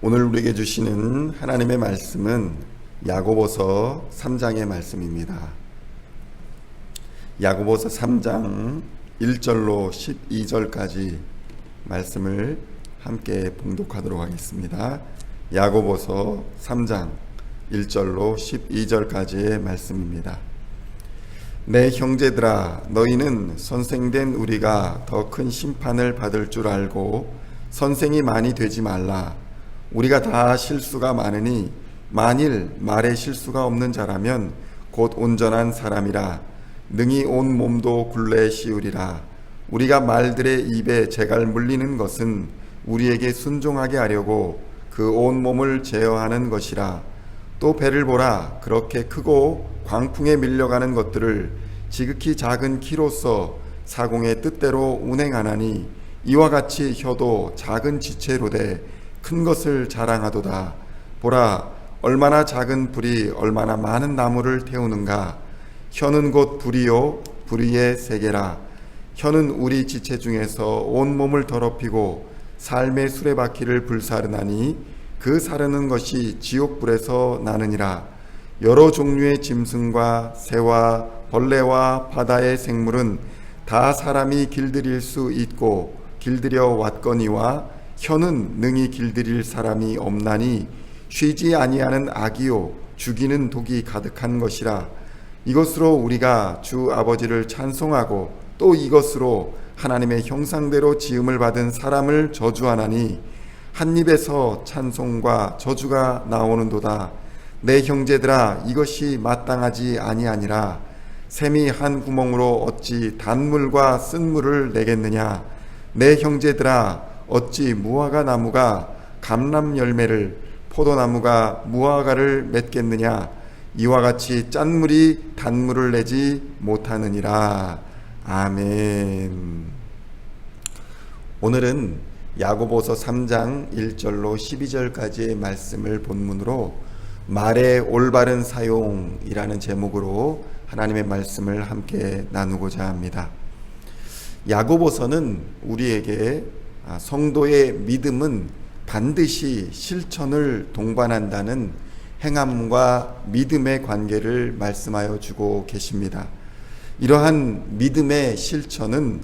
오늘 우리에게 주시는 하나님의 말씀은 야고보서 3장의 말씀입니다. 야고보서 3장 1절로 12절까지 말씀을 함께 봉독하도록 하겠습니다. 야고보서 3장 1절로 12절까지의 말씀입니다. 내 형제들아, 너희는 선생된 우리가 더 큰 심판을 받을 줄 알고 선생이 많이 되지 말라. 우리가 다 실수가 많으니 만일 말에 실수가 없는 자라면 곧 온전한 사람이라 능히 온 몸도 굴레 씌우리라. 우리가 말들의 입에 재갈 물리는 것은 우리에게 순종하게 하려고 그 온 몸을 제어하는 것이라. 또 배를 보라. 그렇게 크고 광풍에 밀려가는 것들을 지극히 작은 키로서 사공의 뜻대로 운행하나니 이와 같이 혀도 작은 지체로 돼 큰 것을 자랑하도다. 보라, 얼마나 작은 불이 얼마나 많은 나무를 태우는가. 혀는 곧 불이요 불의의 세계라. 혀는 우리 지체 중에서 온 몸을 더럽히고 삶의 수레바퀴를 불사르나니 그 사르는 것이 지옥불에서 나느니라. 여러 종류의 짐승과 새와 벌레와 바다의 생물은 다 사람이 길들일 수 있고 길들여 왔거니와 혀는 능히 길들일 사람이 없나니 쉬지 아니하는 악이요 죽이는 독이 가득한 것이라. 이것으로 우리가 주 아버지를 찬송하고 또 이것으로 하나님의 형상대로 지음을 받은 사람을 저주하나니 한 입에서 찬송과 저주가 나오는도다. 내 형제들아, 이것이 마땅하지 아니하니라. 샘이 한 구멍으로 어찌 단물과 쓴물을 내겠느냐. 내 형제들아, 어찌 무화과 나무가 감람 열매를 포도나무가 무화과를 맺겠느냐. 이와 같이 짠물이 단물을 내지 못하느니라. 아멘. 오늘은 야고보서 3장 1절로 12절까지의 말씀을 본문으로 말의 올바른 사용이라는 제목으로 하나님의 말씀을 함께 나누고자 합니다. 야고보서는 우리에게 성도의 믿음은 반드시 실천을 동반한다는 행함과 믿음의 관계를 말씀하여 주고 계십니다. 이러한 믿음의 실천은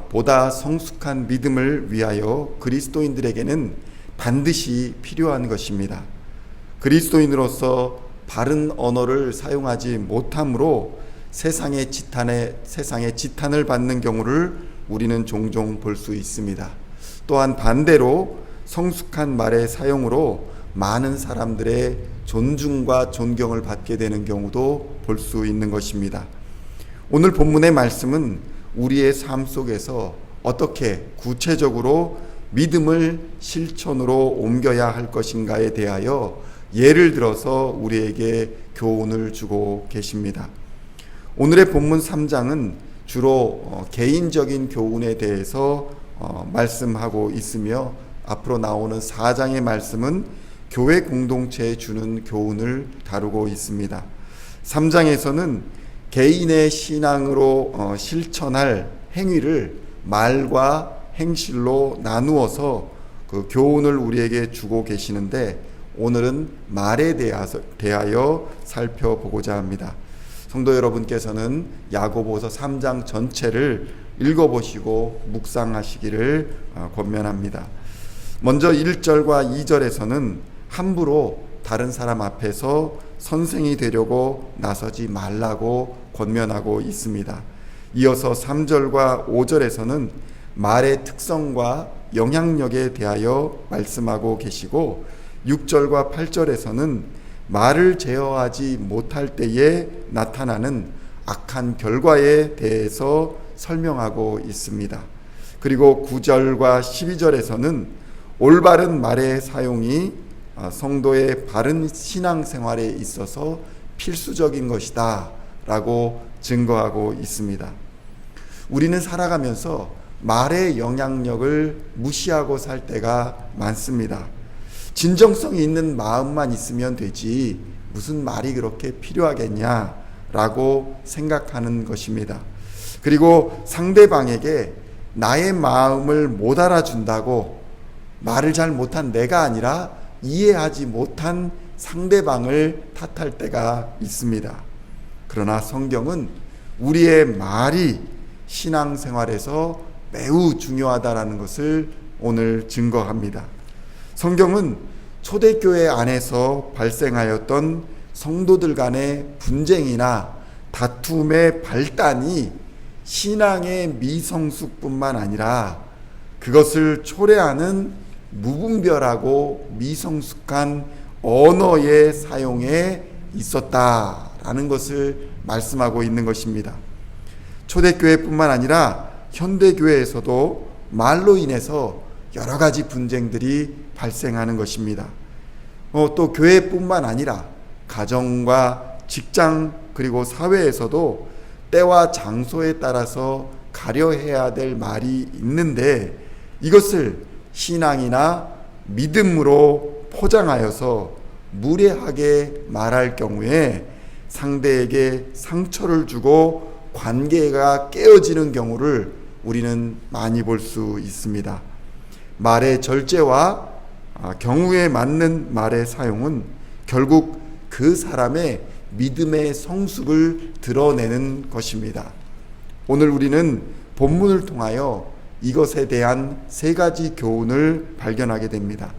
보다 성숙한 믿음을 위하여 그리스도인들에게는 반드시 필요한 것입니다. 그리스도인으로서 바른 언어를 사용하지 못함으로 세상의 지탄을 받는 경우를 우리는 종종 볼 수 있습니다. 또한 반대로 성숙한 말의 사용으로 많은 사람들의 존중과 존경을 받게 되는 경우도 볼 수 있는 것입니다. 오늘 본문의 말씀은 우리의 삶 속에서 어떻게 구체적으로 믿음을 실천으로 옮겨야 할 것인가에 대하여 예를 들어서 우리에게 교훈을 주고 계십니다. 오늘의 본문 3장은 주로 개인적인 교훈에 대해서 말씀하고 있으며 앞으로 나오는 4장의 말씀은 교회 공동체에 주는 교훈을 다루고 있습니다. 3장에서는 개인의 신앙으로 실천할 행위를 말과 행실로 나누어서 그 교훈을 우리에게 주고 계시는데 오늘은 말에 대하여 살펴보고자 합니다. 성도 여러분께서는 야고보서 3장 전체를 읽어보시고 묵상하시기를 권면합니다. 먼저 1절과 2절에서는 함부로 다른 사람 앞에서 선생이 되려고 나서지 말라고 권면하고 있습니다. 이어서 3절과 5절에서는 말의 특성과 영향력에 대하여 말씀하고 계시고 6절과 8절에서는 말을 제어하지 못할 때에 나타나는 악한 결과에 대해서 설명하고 있습니다. 그리고 9절과 12절에서는 올바른 말의 사용이 성도의 바른 신앙생활에 있어서 필수적인 것이다 라고 증거하고 있습니다. 우리는 살아가면서 말의 영향력을 무시하고 살 때가 많습니다. 진정성이 있는 마음만 있으면 되지 무슨 말이 그렇게 필요하겠냐라고 생각하는 것입니다. 그리고 상대방에게 나의 마음을 못 알아준다고 말을 잘 못한 내가 아니라 이해하지 못한 상대방을 탓할 때가 있습니다. 그러나 성경은 우리의 말이 신앙생활에서 매우 중요하다라는 것을 오늘 증거합니다. 성경은 초대교회 안에서 발생하였던 성도들 간의 분쟁이나 다툼의 발단이 신앙의 미성숙뿐만 아니라 그것을 초래하는 무분별하고 미성숙한 언어의 사용에 있었다라는 것을 말씀하고 있는 것입니다. 초대교회뿐만 아니라 현대교회에서도 말로 인해서 여러 가지 분쟁들이 발생하는 것입니다. 또 교회뿐만 아니라 가정과 직장 그리고 사회에서도 때와 장소에 따라서 가려해야 될 말이 있는데 이것을 신앙이나 믿음으로 포장하여서 무례하게 말할 경우에 상대에게 상처를 주고 관계가 깨어지는 경우를 우리는 많이 볼 수 있습니다. 말의 절제와 경우에 맞는 말의 사용은 결국 그 사람의 믿음의 성숙을 드러내는 것입니다. 오늘 우리는 본문을 통하여 이것에 대한 세 가지 교훈을 발견하게 됩니다.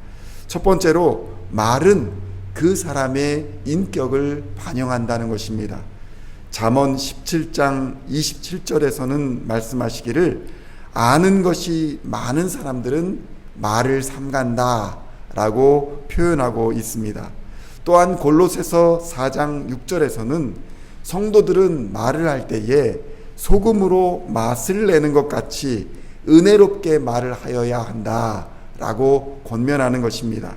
첫 번째로 말은 그 사람의 인격을 반영한다는 것입니다. 잠언 17장 27절에서는 말씀하시기를 아는 것이 많은 사람들은 말을 삼간다 라고 표현하고 있습니다. 또한 골로새서 4장 6절에서는 성도들은 말을 할 때에 소금으로 맛을 내는 것 같이 은혜롭게 말을 하여야 한다 라고 권면하는 것입니다.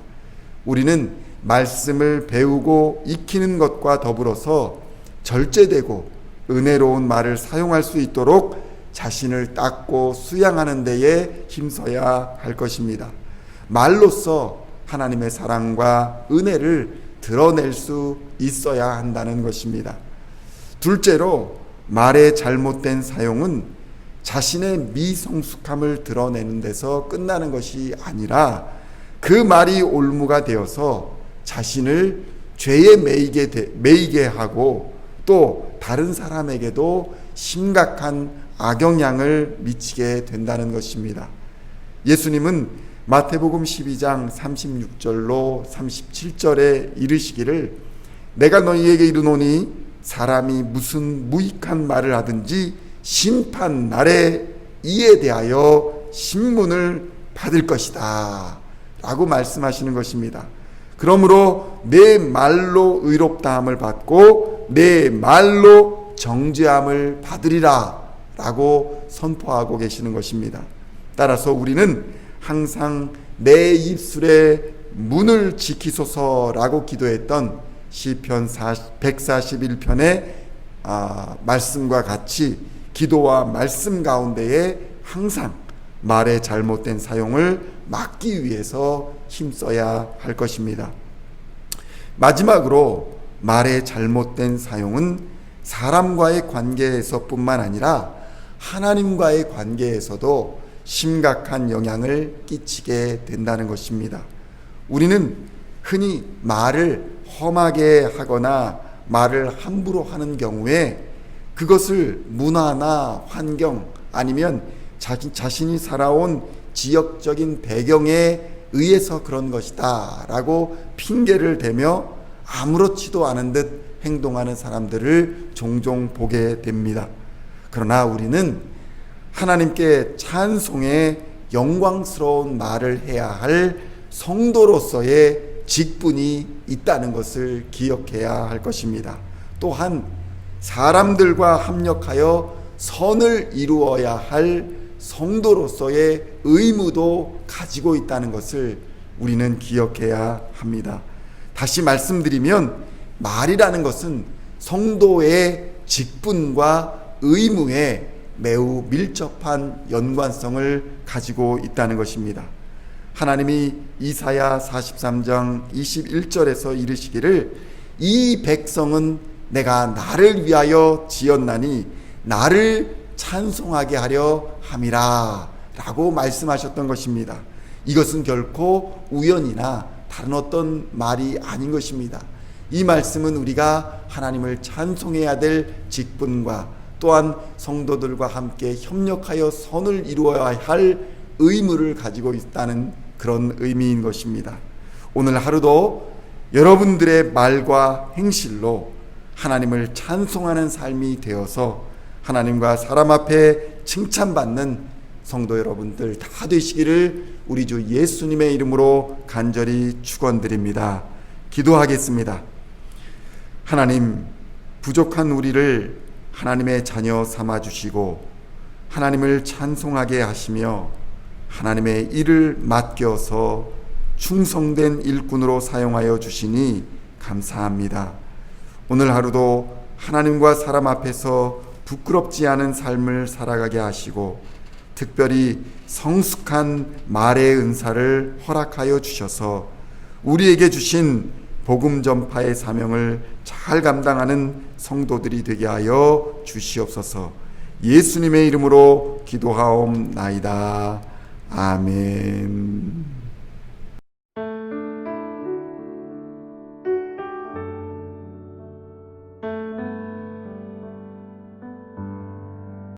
우리는 말씀을 배우고 익히는 것과 더불어서 절제되고 은혜로운 말을 사용할 수 있도록 자신을 닦고 수양하는 데에 힘써야 할 것입니다. 말로써 하나님의 사랑과 은혜를 드러낼 수 있어야 한다는 것입니다. 둘째로 말의 잘못된 사용은 자신의 미성숙함을 드러내는 데서 끝나는 것이 아니라 그 말이 올무가 되어서 자신을 죄에 매이게 하고 또 다른 사람에게도 심각한 악영향을 미치게 된다는 것입니다. 예수님은 마태복음 12장 36절로 37절에 이르시기를 내가 너희에게 이르노니 사람이 무슨 무익한 말을 하든지 심판 날에 이에 대하여 신문을 받을 것이다 라고 말씀하시는 것입니다. 그러므로 내 말로 의롭다함을 받고 내 말로 정죄함을 받으리라 라고 선포하고 계시는 것입니다. 따라서 우리는 항상 내 입술의 문을 지키소서라고 기도했던 시편 141편의 말씀과 같이 기도와 말씀 가운데에 항상 말의 잘못된 사용을 막기 위해서 힘써야 할 것입니다. 마지막으로 말의 잘못된 사용은 사람과의 관계에서뿐만 아니라 하나님과의 관계에서도 심각한 영향을 끼치게 된다는 것입니다. 우리는 흔히 말을 험하게 하거나 말을 함부로 하는 경우에 그것을 문화나 환경 아니면 자신이 살아온 지역적인 배경에 의해서 그런 것이다 라고 핑계를 대며 아무렇지도 않은 듯 행동하는 사람들을 종종 보게 됩니다. 그러나 우리는 하나님께 찬송의 영광스러운 말을 해야 할 성도로서의 직분이 있다는 것을 기억해야 할 것입니다. 또한 사람들과 합력하여 선을 이루어야 할 성도로서의 의무도 가지고 있다는 것을 우리는 기억해야 합니다. 다시 말씀드리면 말이라는 것은 성도의 직분과 의무에 매우 밀접한 연관성을 가지고 있다는 것입니다. 하나님이 이사야 43장 21절에서 이르시기를 이 백성은 내가 나를 위하여 지었나니 나를 찬송하게 하려 함이라 라고 말씀하셨던 것입니다. 이것은 결코 우연이나 다른 어떤 말이 아닌 것입니다. 이 말씀은 우리가 하나님을 찬송해야 될 직분과 또한 성도들과 함께 협력하여 선을 이루어야 할 의무를 가지고 있다는 그런 의미인 것입니다. 오늘 하루도 여러분들의 말과 행실로 하나님을 찬송하는 삶이 되어서 하나님과 사람 앞에 칭찬받는 성도 여러분들 다 되시기를 우리 주 예수님의 이름으로 간절히 축원드립니다. 기도하겠습니다. 하나님, 부족한 우리를 하나님의 자녀 삼아주시고 하나님을 찬송하게 하시며 하나님의 일을 맡겨서 충성된 일꾼으로 사용하여 주시니 감사합니다. 오늘 하루도 하나님과 사람 앞에서 부끄럽지 않은 삶을 살아가게 하시고 특별히 성숙한 말의 은사를 허락하여 주셔서 우리에게 주신 복음 전파의 사명을 잘 감당하는 성도들이 되게 하여 주시옵소서. 예수님의 이름으로 기도하옵나이다. 아멘.